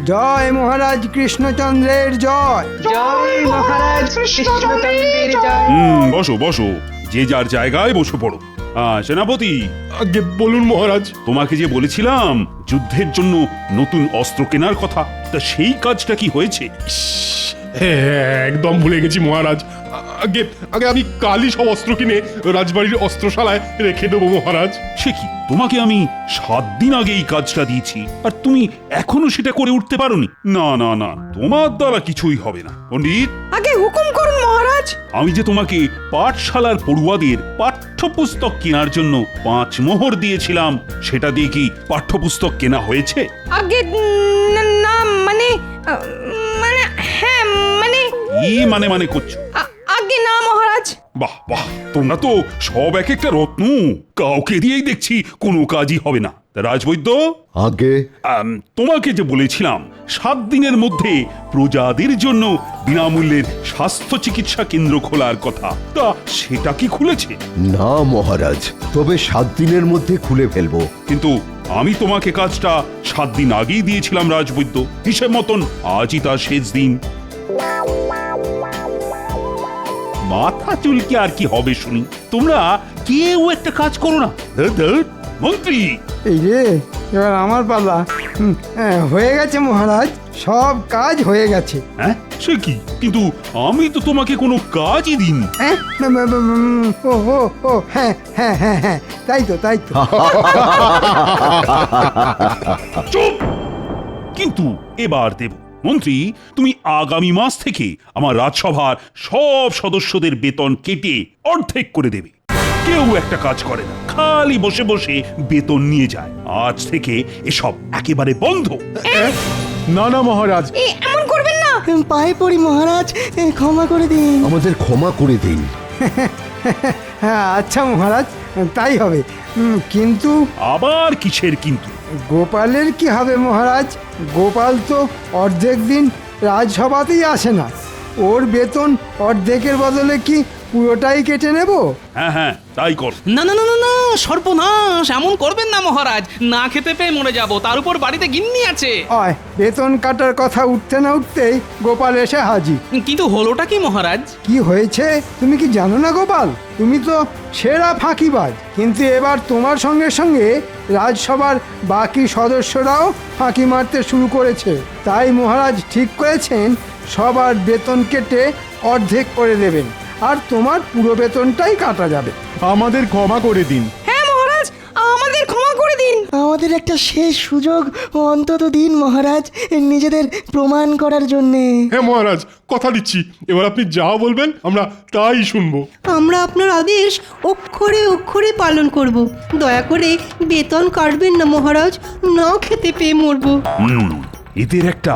জয় মহারাজ কৃষ্ণচন্দ্রের জয়। জয় মহারাজ কৃষ্ণচন্দ্রের জয়। বসো বসো, যে যার জায়গায় বসে পড়ো। সেনাপতি, আগে বলুন মহারাজ। তোমাকে যে বলেছিলাম যুদ্ধের জন্য নতুন অস্ত্র কেনার কথা, তা সেই কাজটা কি হয়েছে? হ্যাঁ, একদম ভুলে গেছি মহারাজ। আগে আগে আমি কালই সব অস্ত্র কিনে রাজবাড়ির অস্ত্রশালায় রেখে দেবো মহারাজ। সে কি, তোমাকে আমি 7 দিন আগে এই কাজটা দিয়েছি আর তুমি এখনো সেটা করে উঠতে পারোনি? না না না, তোমার দ্বারা কিছুই হবে না। পণ্ডিত, আগে হুকুম করুন মহারাজ। আমি যে তোমাকে পাঠশালার পড়ুয়াদের পাঠ্যপুস্তক কেনার জন্য 5 মোহর দিয়েছিলাম, সেটা দিয়ে কি পাঠ্যপুস্তক কেনা হয়েছে? আগে না মানে মানে হ্যাঁ মানে কি মানে করছো? আগে না মহারাজ। বাহ বাহ, তোমরা তো সব এক একটা রত্ন, কাউকে দিয়েই দেখছি কোনো কাজই হবে না। তা রাজবৈদ্য, আগে তোমাকে যে বলেছিলাম 7 দিনের মধ্যে প্রজাদের জন্য বিনামূল্যের স্বাস্থ্য চিকিৎসা কেন্দ্র খোলার কথা, তা সেটা কি খুলেছে? না মহারাজ, তবে 7 দিনের মধ্যে খুলে ফেলবো। কিন্তু আমি তোমাকে কাজটা 7 দিন আগেই দিয়েছিলাম রাজবৈদ্য, হিসেব মতন আজই তার শেষ দিন। মাথা চুলকে আর কি হবে শুনি, তোমরা কেউ একটা কাজ করো না। মন্ত্রী, এই রে, এবার আমার পালা। হয়ে গেছে মহারাজ, সব কাজ হয়ে গেছে। হ্যাঁ সে কি, কিন্তু আমি তো তোমাকে কোনো কাজই দিইনি। হ্যাঁ, ও ও ও হ্যাঁ হ্যাঁ হ্যাঁ হ্যাঁ, তাই তো তাই তো। চুপ! কিন্তু এবার দেব। মন্ত্রী, তুমি আগামী মাস থেকে আমার রাজসভার সব সদস্যদের বেতন কেটে অর্ধেক করে দেবে। কেউ একটা কাজ করে না, খালি বসে বসে বেতন নিয়ে যায়। আজ থেকে এসব একেবারে বন্ধ। না না মহারাজ, এমন করবেন না। পায়ে পড়ি মহারাজ, ক্ষমা করে দিন। আমাদের ক্ষমা করে দিন। হ্যাঁ আচ্ছা মহারাজ, তাই হবে। কিন্তু আবার কিসের কিন্তু? গোপালের কি হবে মহারাজ? গোপাল তো অর্ধেক দিন রাজসভাতেই আসে না। ওর বেতন অর্ধেকের বদলে কি পুরোটাই কেটে নেব? হ্যাঁ হ্যাঁ, তাই কর। না না না না না, সর্বনাশ, এমন করবেন না মহারাজ। না খেতে পেয়ে মরে যাব, তার উপর বাড়িতে গিন্নি আছে। অয়, বেতন কাটার কথা উঠতে না উঠতেই গোপাল এসে হাজির। কিন্তু হলোটা কি মহারাজ? কি হয়েছে তুমি কি জানো না গোপাল? তুমি তো সেরা ফাঁকিবাজ, কিন্তু এবার তোমার সঙ্গে সঙ্গে রাজসভার বাকি সদস্যরাও ফাঁকি মারতে শুরু করেছে। তাই মহারাজ ঠিক করেছেন সবার বেতন কেটে অর্ধেক করে দেবেন, আর তোমার পুরো বেতনটাই কাটা যাবে। আমাদের ক্ষমা করে দিন। হ্যাঁ মহারাজ, আমাদের ক্ষমা করে দিন। আমাদের একটা শেষ সুযোগ অন্তত দিন মহারাজ, নিজেদের প্রমাণ করার জন্যে। হ্যাঁ মহারাজ, কথা দিচ্ছি, এবার আপনি যা বলবেন আমরা তাই শুনবো। আমরা আপনার আদেশ অক্ষরে অক্ষরে পালন করব। দয়া করে বেতন কাটবেন না মহারাজ, না খেতে পেয়ে মরবো। এদের একটা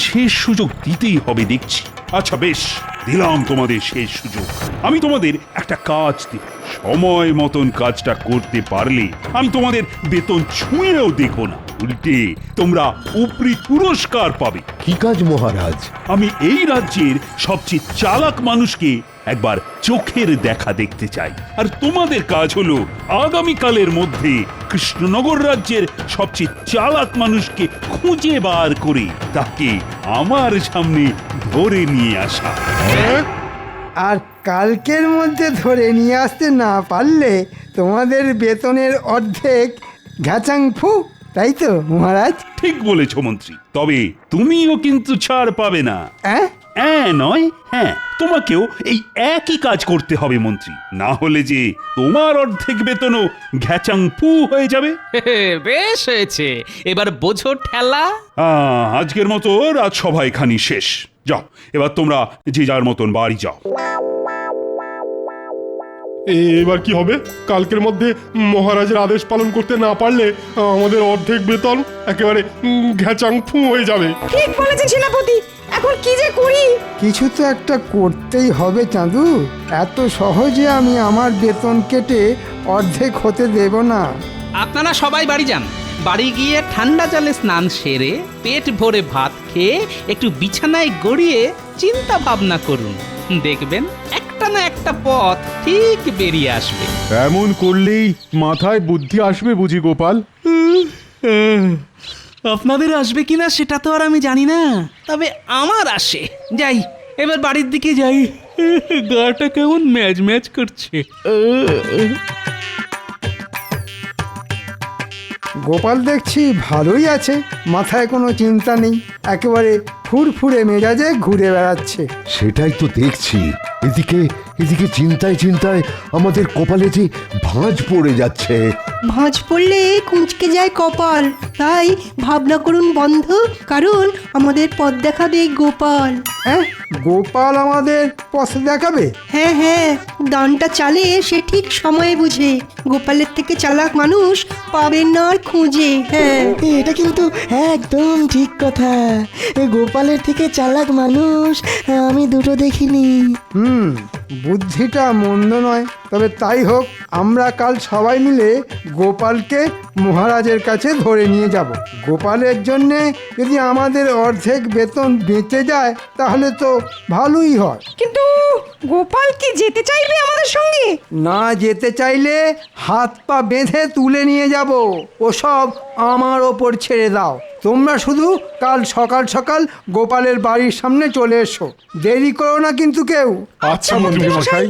শেষ সুযোগ দিতেই হবে দেখছি। আচ্ছা বেশ, দিলাম তোমাদের শেষ সুযোগ। আমি তোমাদের একটা কাজ দেব, সময় মতন কাজটা করতে পারলে আমি তোমাদের বেতন ছুঁয়েও দেখো না, উল্টে তোমরা উপরি পুরস্কার পাবে। কি কাজ মহারাজ? আমি এই রাজ্যের সবচেয়ে চালাক মানুষকে একবার চোখের দেখা দেখতে চাই, আর তোমাদের কাজ হলো আগামীকালের মধ্যে কৃষ্ণনগর রাজ্যের সবচেয়ে চালাক মানুষকে খুঁজে বার করে তাকে আমার সামনে ধরে নিয়ে আসা। আর কালকের মধ্যে ধরে নিয়ে আসতে না পারলে তোমাদের বেতনের অর্ধেক ঘ্যাচাং ফু, তাই তো মহারাজ? ঠিক বলেছ মন্ত্রী, তবে তুমিও কিন্তু ছাড় পাবে না। নয়, হ্যাঁ, তোমাকেও এই একই কাজ করতে হবে মন্ত্রী, না হলে যে তোমার অর্ধেক বেতনও ঘ্যাচাং ফু হয়ে যাবে। বেশ হয়েছে, এবার বোঝো ঠেলা। আজকের মতো রাজসভা এখানেই শেষ। যাও, এবার তোমরা যে যার মতন বাড়ি যাও। এবার কি হবে? কালকের মধ্যে মহারাজের আদেশ পালন করতে না পারলে আমাদের অর্ধেক বেতন একেবারে ঘ্যাচাং ফু হয়ে যাবে। ঠিক বলেছেন সেনাপতি, এখন কি যে করি? কিছু তো একটা করতেই হবে চাঁদু, এত সহজে আমি আমার বেতন কেটে অর্ধেক হতে দেব না। আপনারা সবাই বাড়ি যান, বাড়ি গিয়ে ঠান্ডা জলে স্নান সেরে পেট ভরে ভাত খেয়ে একটু বিছানায় গড়িয়ে চিন্তা ভাবনা করুন, দেখবেন একটা না একটা পথ ঠিক বেরিয়ে আসবে। এমন করলেই মাথায় বুদ্ধি আসবে বুঝি গোপাল? আপনাদের আসবে কিনা সেটা তো আর আমি জানি না, তবে আমার আসে। যাই, এবার বাড়ির দিকে যাই। গাটা কেমন ম্যাজ ম্যাজ করছে। গোপাল দেখছি ভালোই আছে, মাথায় কোনো চিন্তা নেই, একেবারে ফুরফুরে মেজাজে ঘুরে বেড়াচ্ছে। সেটাই তো দেখছি। এদিকে এদিকে চিন্তায় চিন্তায় আমাদের কপালে যে ভাঁজ পড়ে যাচ্ছে। ভাঁজ পড়লে কুঁচকে যায় কপাল, তাই ভাবনা করুন বন্ধু, কারণ আমাদের পথ দেখাবে গোপাল। হ্যাঁ, গোপাল আমাদের পথ দেখাবে? হ্যাঁ হ্যাঁ, দানটা চালে সে ঠিক সময়ে বুঝে। গোপালের থেকে চালাক মানুষ পাবেন না আর খুঁজে। হ্যাঁ, এটা কিন্তু একদম ঠিক কথা। গোপালের থেকে চালাক মানুষ আমি দুটো দেখিনি। বুদ্ধিটা মন্দ নয়, তবে তাই হোক, আমরা কাল সবাই মিলে গোপালকে মহারাজের কাছে ধরে নিয়ে যাব। গোপালের জন্যে যদি আমাদের অর্ধেক বেতন বেঁচে যায় তাহলে তো ভালোই হয়। কিন্তু গোপাল কি যেতে চাইবে আমাদের সঙ্গে? না যেতে চাইলে হাত পা বেঁধে তুলে নিয়ে যাব, ওসব আমার ওপর ছেড়ে দাও। তোমরা শুধু কাল সকাল সকাল গোপালের বাড়ির সামনে চলে এসো, দেরি করো না কিন্তু কেউ। আচ্ছা মন্ত্রী মশাই।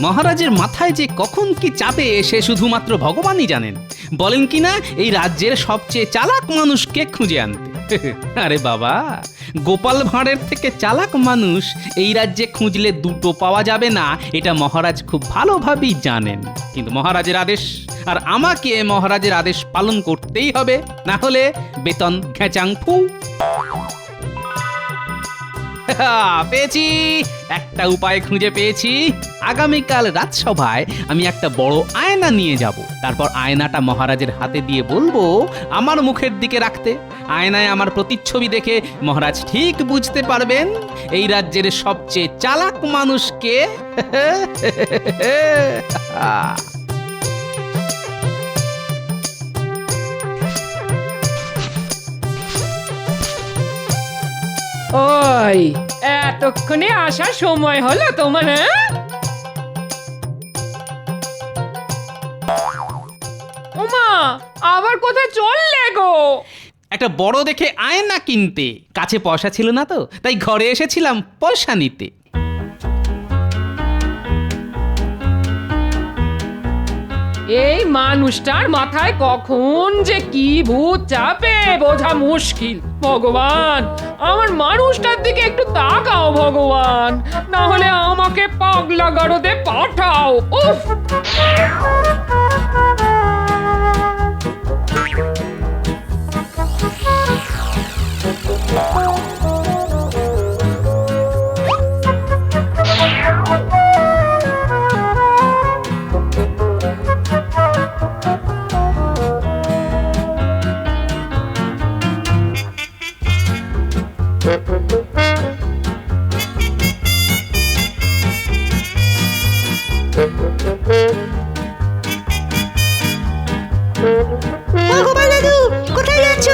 মহারাজের মাথায় যে কখন কি চাপে সে শুধুমাত্র ভগবানই জানেন। বলেন কি না, এই রাজ্যের সবচেয়ে চালাক মানুষকে খুঁজে আনতে। আরে বাবা, গোপাল ভাঁড়ের থেকে চালাক মানুষ এই রাজ্যে খুঁজলে দুটো পাওয়া যাবে না, এটা মহারাজ খুব ভালোভাবেই জানেন। কিন্তু মহারাজের আদেশ, আর আমাকে মহারাজের আদেশ পালন করতেই হবে, না হলে বেতন ঘেঁচাং ফু। পেয়েছি, একটা উপায় খুঁজে পেয়েছি। আগামীকাল রাজসভায় আমি একটা বড় আয়না নিয়ে যাব, তারপর আয়নাটা মহারাজের হাতে দিয়ে বলবো আমার মুখের দিকে রাখতে। আয়নায় আমার প্রতিচ্ছবি দেখে মহারাজ ঠিক বুঝতে পারবেন এই রাজ্যের সবচেয়ে চালাক মানুষকে। ওই এতক্ষণে আসার সময় হলো তোমার? ওমা, আবার কোথায় চললে গো? একটা বড় দেখে আয়না কিনতে। কাছে পয়সা ছিল না তো, তাই ঘরে এসেছিলাম পয়সা নিতে। এই মানুষটার মাথায় কখন যে কি ভূত চাপে বোঝা মুশকিল। ভগবান, আমার মানুষটার দিকে একটু তাকাও ভগবান, না হলে আমাকে পাগলা গারদে পাঠাও। উফ! ও গোপাল দাদু, কোথায় যাচ্ছ?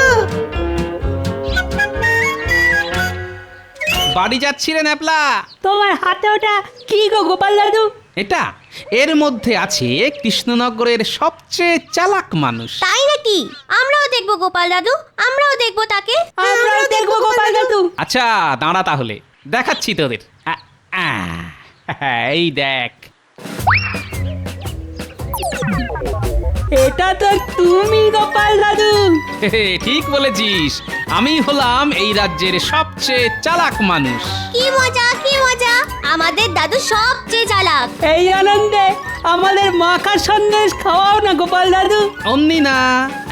বাড়ি যাচ্ছি রে ন্যাপলা। তোমার হাতে ওটা কি গো গোপাল দাদু? এটা, এর মধ্যে আছে কৃষ্ণনগরের সবচেয়ে চালাক মানুষ। তাই নাকি? আমরাও দেখবো গোপাল দাদু, আমরাও দেখবো তাকে। আমরাও দেখবো গোপাল দাদু। আচ্ছা দাঁড়া, তাহলে দেখাচ্ছি তোদের। এই দেখ। এটা তো তুমি গোপাল দাদু। ঠিক বলেছিস, আমি হলাম এই রাজ্যের সবচেয়ে চালাক মানুষ। কি মজা, কি মজা! আমাদের দাদু সবচেয়ে চালাক। এই আনন্দে আমাদের মাখা সন্দেশ খাওয়াও না গোপাল দাদু। অমনি না,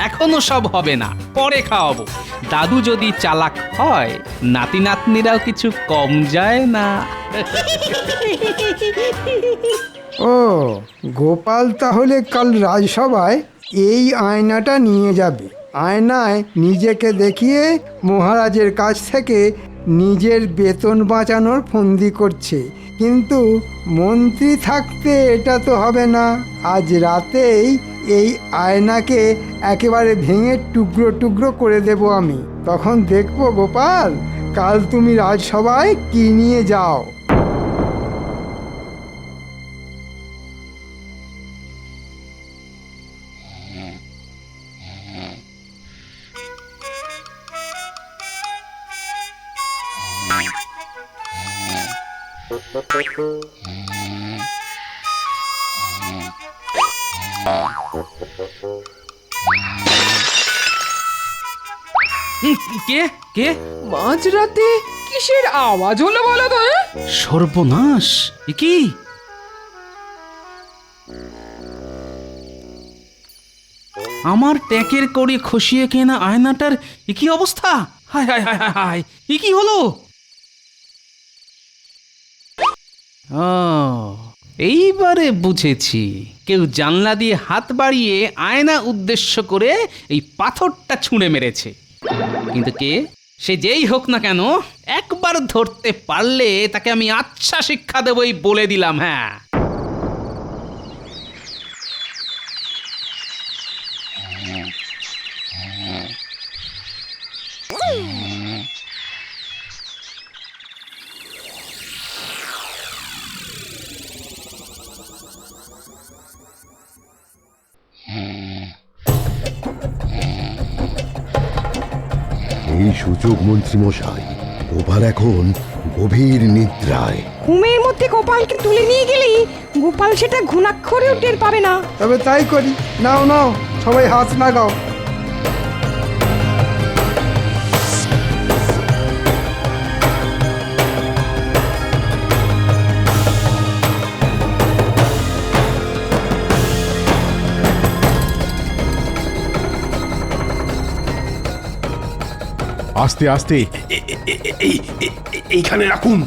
এখনো সব হবে না, পরে খাওয়াবো। দাদু যদি চালাক হয়, নাতি নাতনিরাও কিছু কম যায় না। ও, গোপাল তাহলে কাল রাজসভায় এই আয়নাটা নিয়ে যাবে। আয়নায় নিজেকে দেখিয়ে মহারাজের কাছ থেকে নিজের বেতন বাঁচানোর ফন্দি করছে। কিন্তু মন্ত্রী থাকতে এটা তো হবে না। আজ রাতেই এই আয়নাকে একেবারে ভেঙে টুকরো টুকরো করে দেব আমি। তখন দেখবো গোপাল, কাল তুমি রাজসভায় কি নিয়ে যাও। কে কে মাঝরাতে কিসের আওয়াজ হলো বলো তো? সর্বনাশ! এ কি? আমার ট্যাকের করে খসিয়ে কেনা আয়নাটার এ কি অবস্থা? হায় হায় হায় হায় হায়! এ কি হলো? ও, এইবারে বুঝেছি। কেউ জানলা দিয়ে হাত বাড়িয়ে আয়না উদ্দেশ্য করে এই পাথরটা ছুঁড়ে মেরেছে। কিন্তু কে? সে যেই হোক না কেন, একবার ধরতে পারলে তাকে আমি আচ্ছা শিক্ষা দেবই বলে দিলাম। হ্যাঁ, এই সুযোগ মন্ত্রী মশাই, গোপাল এখন গভীর নিদ্রায়। ঘুমের মধ্যে গোপালকে তুলে নিয়ে গেলেই গোপাল সেটা ঘুণাক্ষরেও টের পাবে না। তবে তাই করি। নাও নাও, সবাই হাত লাগাও। আস্তে আস্তে এইখানে রাখুন।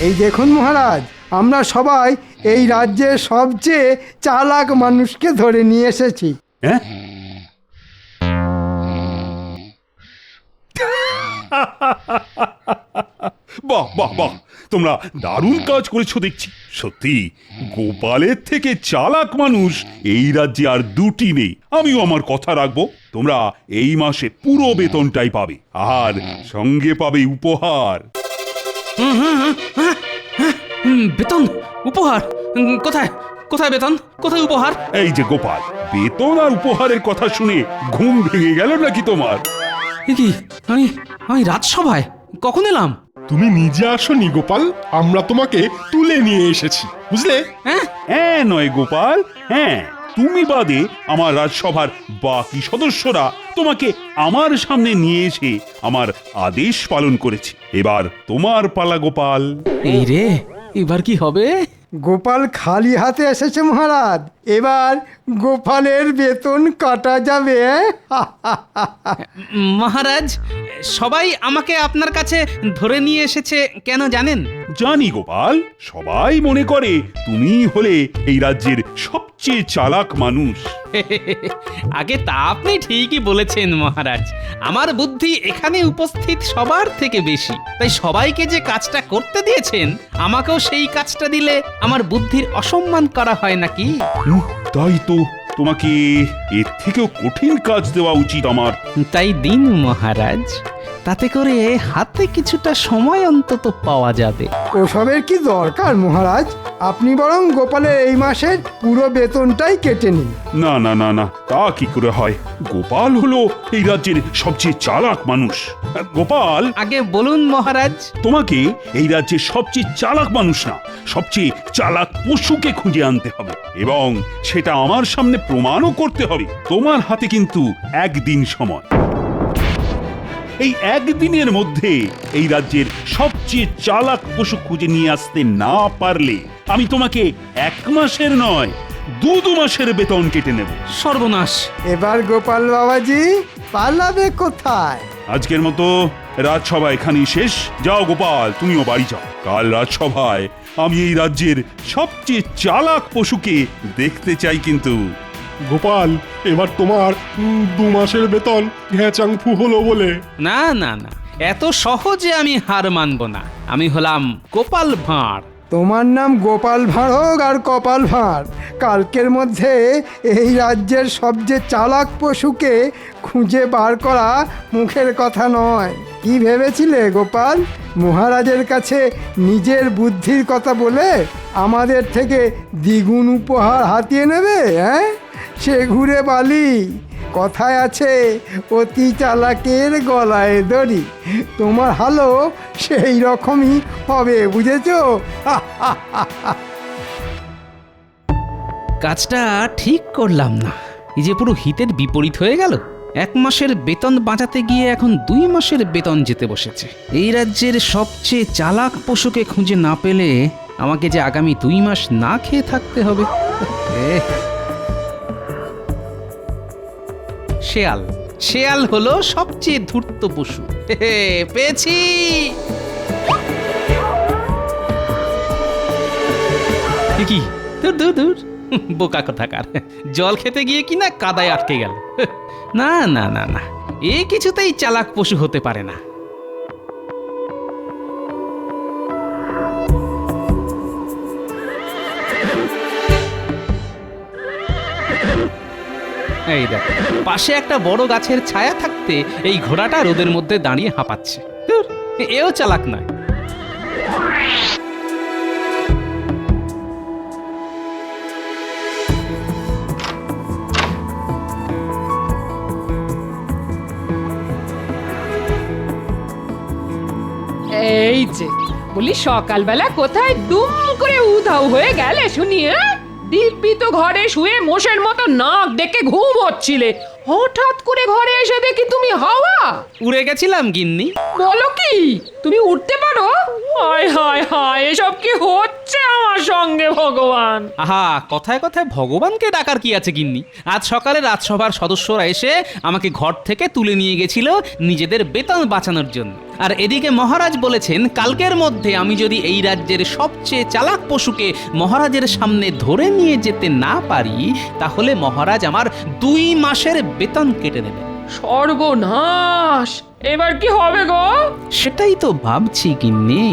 এই দেখুন মহারাজ, আমরা সবাই এই রাজ্যের সবচেয়ে চালাক মানুষকে ধরে নিয়ে এসেছি। হ্যাঁ? বাহ বাহ বাহ, তোমরা দারুণ কাজ করেছো দেখছি। সত্যি গোপালের থেকে চালাক মানুষ এই রাজ্যে আর দুটি নেই। আমিও আমার কথা রাখবো। তোমরা এই মাসে পুরো বেতনটাই পাবে, আর সঙ্গে পাবে উপহার। বেতন? উপহার? কোথায় কোথায় বেতন? কোথায় উপহার? এই যে গোপাল, বেতন আর উপহারের কথা শুনে ঘুম ভেঙে গেল নাকি তোমার? এ কি, আমি আমি রাজসভায় কখন এলাম? তুমি নিজে আসনি গোপাল, আমরা তোমাকে তুলে নিয়ে এসেছি, বুঝলে? হ্যাঁ, হ্যাঁ নয় গোপাল, হ্যাঁ, তুমি বাদে আমার রাজসভার বাকি সদস্যরা তোমাকে আমার সামনে নিয়ে এসে আমার আদেশ পালন করেছে। এবার তোমার পালা গোপাল। এই রে, এবার কি হবে? গোপাল খালি হাতে এসেছে মহারাজ, এবার গোপালের বেতন কাটা যাবে। মহারাজ, সবাই আমাকে আপনার কাছে ধরে নিয়ে এসেছে কেন জানেন? জানি গোপাল, সবাই মনে করে তুমি হলে এই রাজ্যের সবচেয়ে চালাক মানুষ। আগে তা আপনি ঠিকই বলেছেন মহারাজ। আমার বুদ্ধি এখানে উপস্থিত সবার থেকে বেশি, তাই সবাইকে যে কাজটা করতে দিয়েছেন, আমাকেও সেই কাজটা দিলে আমার বুদ্ধির অসম্মান করা হয় নাকি? তাই তো, তোমাকে এর থেকেও কঠিন কাজ দেওয়া উচিত আমার। তাই দিন মহারাজ, তাতে করে হাতে কিছুটা সময় অন্তত পাওয়া যাবে। ওসবের কি দরকার মহারাজ? আপনি বরং গোপালের এই মাসের পুরো বেতনটাই কেটে নিন। না না না না, তা কি করে হয়? গোপাল হলো এই রাজ্যের সবচেয়ে চালাক মানুষ। গোপাল, আগে বলুন মহারাজ। তোমাকে এই রাজ্যের সবচেয়ে চালাক মানুষ না, সবচেয়ে চালাক পশুকে খুঁজে আনতে হবে, এবং সেটা আমার সামনে প্রমাণও করতে হবে। তোমার হাতে কিন্তু একদিন সময়। এই একদিনের মধ্যে এই রাজ্যের সবচেয়ে চালাক পশু খুঁজে নিয়ে আসতে না পারলে আমি তোমাকে 1 মাসের নয় 2 মাসের বেতন কেটে নেব। সর্বনাশ! এবার গোপাল বাবাজি পালাবে কোথায়? আজকের মতো রাজসভা এখানেই শেষ। যাও গোপাল, তুমিও বাড়ি যাও। কাল রাজসভায় আমি এই রাজ্যের সবচেয়ে চালাক পশুকে দেখতে চাই কিন্তু। গোপাল, এবার তোমার 2 মাসের বেতন ঘ্যাচাংফু হলো বলে। না না না, এত সহজে আমি হার মানব না। আমি হলাম গোপাল ভাঁড়। তোমার নাম গোপাল ভাঁড় হোক আর কপাল ভাঁড়, কালকের মধ্যে এই রাজ্যের সবচেয়ে চালাক পশুকে খুঁজে বার করা মুখের কথা নয়। কি ভেবেছিলে গোপাল? মহারাজের কাছে নিজের বুদ্ধির কথা বলে আমাদের থেকে দ্বিগুণ উপহার হাতিয়ে নেবে? হ্যাঁ, সে ঘুরে বালি। কথায় আছে অতি চালাকের গলায় দড়ি। তোমার হালও সেই রকমই হবে, বুঝেছো? কাজটা ঠিক করলাম না, এই যে পুরো হিতের বিপরীত হয়ে গেল। 1 মাসের বেতন বাঁচাতে গিয়ে এখন 2 মাসের বেতন যেতে বসেছে। এই রাজ্যের সবচেয়ে চালাক পশুকে খুঁজে না পেলে আমাকে যে আগামী 2 মাস না খেয়ে থাকতে হবে। শেয়াল, শেয়াল হলো সবচেয়ে ধূর্ত পশু। পেয়েছি। কি দূর দূর দূর, বোকা কোথাকার। জল খেতে গিয়ে কিনা কাদায় আটকে গেল। না না না না, এ কিছুতেই চালাক পশু হতে পারে না। এই দেখ, পাশে একটা বড় গাছের ছায়া থাকতে এই ঘোড়াটা রোদের মধ্যে দাঁড়িয়ে হাঁপাচ্ছে। ধুর, এও চালাক নয়। এই যে বলি, সকালবেলা কোথায় দুম করে উধাও হয়ে গেলে শুনি? দিব্যি তো ঘরে শুয়ে মোষের মতো নাক ডেকে ঘুম হচ্ছিলে, হঠাৎ করে ঘরে এসে দেখি তুমি হাওয়া। উড়ে গেছিলাম গিন্নি। বলো কি, তুমি উঠতে পারো? হায় হায় হায়, এসব কি হচ্ছে আমার সঙ্গে ভগবান? আহা, কথায় কথায় ভগবানকে ডাকার কি আছে গিন্নি? আজ সকালে রাজসভার সদস্যরা এসে আমাকে ঘর থেকে তুলে নিয়ে গেছিল নিজেদের বেতন বাঁচানোর জন্য। আর এদিকে মহারাজ বলেছেন কালকের মধ্যে আমি যদি এই রাজ্যের সবচেয়ে চালাক পশুকে মহারাজের সামনে ধরে নিয়ে যেতে না পারি, তাহলে মহারাজ আমার 2 মাসের বেতন কেটে নেবেন। সর্বনাশ, এবার কি হবে গো? সেটাই তো ভাবছি গিন্নি।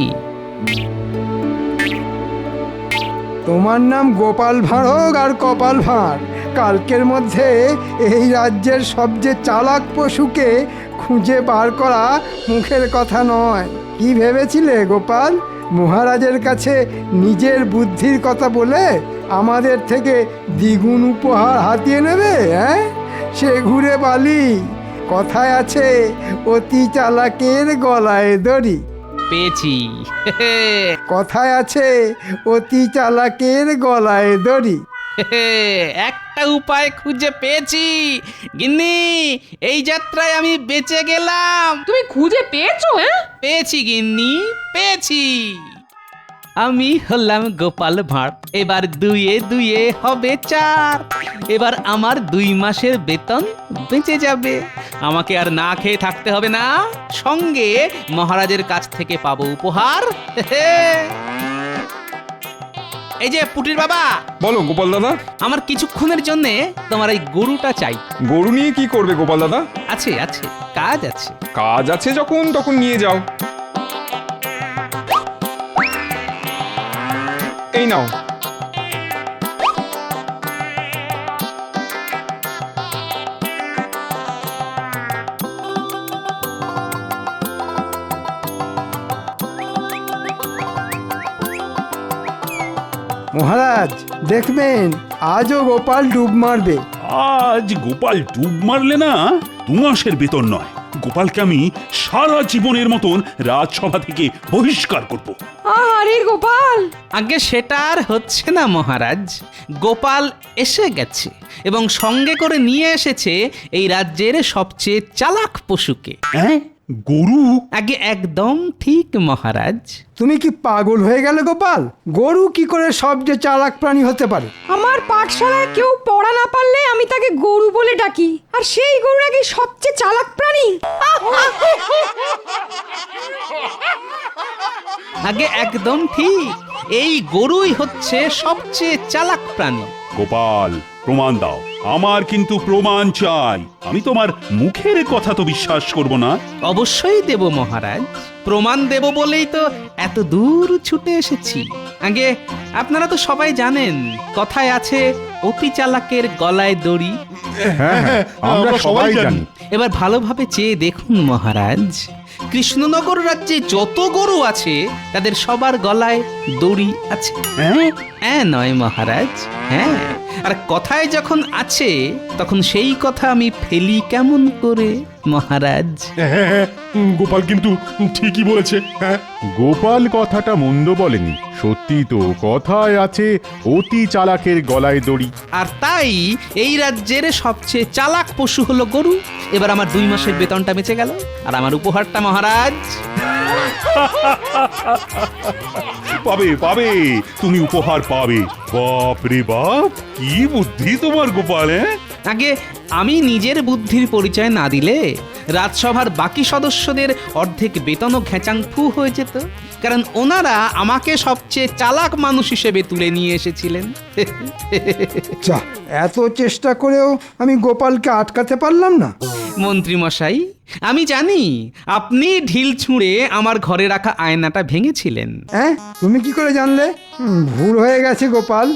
তোমার নাম গোপাল ভাঁড় হোক আর কপাল ভাঁড়, কালকের মধ্যে এই রাজ্যের সবচেয়ে চালাক পশুকে খুঁজে বার করা মুখের কথা নয়। কি ভেবেছিলে গোপাল, মহারাজের কাছে নিজের বুদ্ধির কথা বলে আমাদের থেকে দ্বিগুণ উপহার হাতিয়ে নেবে? হ্যাঁ, সে ঘুরে বালি। কথায় আছে অতি চালাকের গলায় দড়ি। পেয়েছি। কথায় আছে অতি চালাকের গলায় দড়ি। একটা উপায় খুঁজে পেয়েছি গিন্নি, এই যাত্রায় আমি বেঁচে গেলাম। তুমি খুঁজে পেয়েছো? পেয়েছি গিন্নি, পেয়েছি। আমি হলাম গোপাল ভাঁড়, এবার 2 2 হবে 4। এবার আমার 2 মাসের বেতন বেঁচে যাবে। আমাকে আর না খেয়ে থাকতে হবে না, সঙ্গে মহারাজের কাছ থেকে পাবো উপহার। এই যে পুটির বাবা, বলো গোপাল দাদা। আমার কিছুক্ষণের জন্য তোমার এই গরুটা চাই। গরু নিয়ে কি করবে গোপাল দাদা? আছে আছে, কাজ আছে। কাজ আছে যখন তখন নিয়ে যাও। এই নাও। মহারাজ দেখবেন আজও গোপাল ডুব মারবে। আজ গোপাল ডুব মারলে না 2 মাসের বেতন নয়, গোপালকে আমি সারা জীবনের মতন রাজসভা থেকে বহিষ্কার করব। আরে গোপাল! আগে সেটা আর হচ্ছে না মহারাজ, গোপাল এসে গেছে এবং সঙ্গে করে নিয়ে এসেছে এই রাজ্যের সবচেয়ে চালাক পশুকে। হ্যাঁ, গরু? আগে একদম ঠিক মহারাজ। তুমি কি পাগল হয়ে গেলে গোপাল? গরু কি করে সবচেয়ে চালাক প্রাণী হতে পারে? আমার পাঠশালায় কেউ পড়া না পারলে আমি তাকে গরু বলে ডাকি, আর সেই গরু নাকি সবচেয়ে চালাক প্রাণী। আগে একদম ঠিক, এই গরুই হচ্ছে সবচেয়ে চালাক প্রাণী। গোপাল, প্রমাণ দাও। আমার কিন্তু প্রমাণ চাই। আমি তোমার মুখের কথা তো বিশ্বাস করব না। অবশ্যই দেব মহারাজ, প্রমাণ দেব বলেই তো এত দূর ছুটে এসেছি। আগে আপনারা তো সবাই জানেন, কথায় আছে অতি চালাকের গলায় দড়ি। হ্যাঁ, আমরা সবাই জানি। এবার ভালোভাবে চেয়ে দেখুন মহারাজ, কৃষ্ণনগর রাজ্যে যত গরু আছে তাদের সবার গলায় দড়ি আছে। হ্যাঁ নয় মহারাজ, হ্যাঁ। আর কথায় যখন আছে তখন সেই কথা আমি ফেলি কেমন করে মহারাজ? হ্যাঁ, গোপাল কিন্তু ঠিকই বলেছে। হ্যাঁ, গোপাল কথাটা মন্দ বলেনি, সত্যি তো কথায় আছে অতি চালাকের গলায় দড়ি। আর তাই এই রাজ্যের সবচেয়ে চালাক পশু হলো গরু। এবার আমার 2 মাসের বেতনটা বেঁচে গেল, আর আমার উপহারটা মহারাজ। পাবে পাবে, তুমি উপহার পাবে। বাপ রে বাপ, কি বুদ্ধি তোমার গোপাল! আগে আমি নিজের বুদ্ধির পরিচয় না দিলে রাজসভার বাকি সদস্যদের অর্ধেক বেতনও ঘেঁচাং ফু হয়ে যেত, কারণ ওনারা আমাকে সবচেয়ে চালাক মানুষ হিসেবে তুলে নিয়ে এসেছিলেন। যা, এত চেষ্টা করেও আমি গোপালকে আটকাতে পারলাম না। মন্ত্রী মশাই, আমি জানি আপনি ঢিল ছুঁড়ে আমার ঘরে রাখা আয়নাটা ভেঙেছিলেন। হ্যাঁ, তুমি কি করে জানলে? ভুল হয়ে গেছে গোপাল,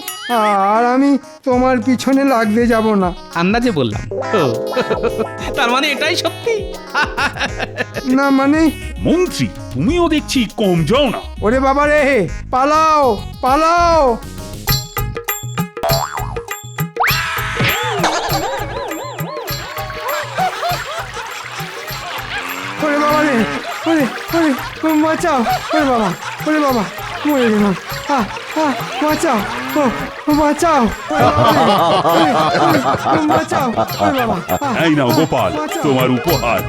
আর আমি তোমার পিছনে লাগতে যাব না। আন্দাজে বললাম। ও, তার মানে এটাই সত্যি? না মানে, মন্ত্রী, তুমিও দেখছি কম যাও না। ওরে বাবা রে, পালাও পালাও! ওরে বাবা রে, ওরে ওরে, বাঁচাও! ওরে বাবা, ওরে বাবা, মরে গেলাম। বাঁচাও, ও বাঁচাও! বাঁচাও, ওরে বাবা! এই নাও গোপাল, তোমার উপহার।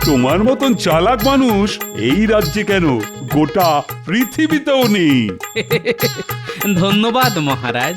তোমার মতন চালাক মানুষ এই রাজ্যে কেন, গোটা পৃথিবীতেও নেই। ধন্যবাদ মহারাজ।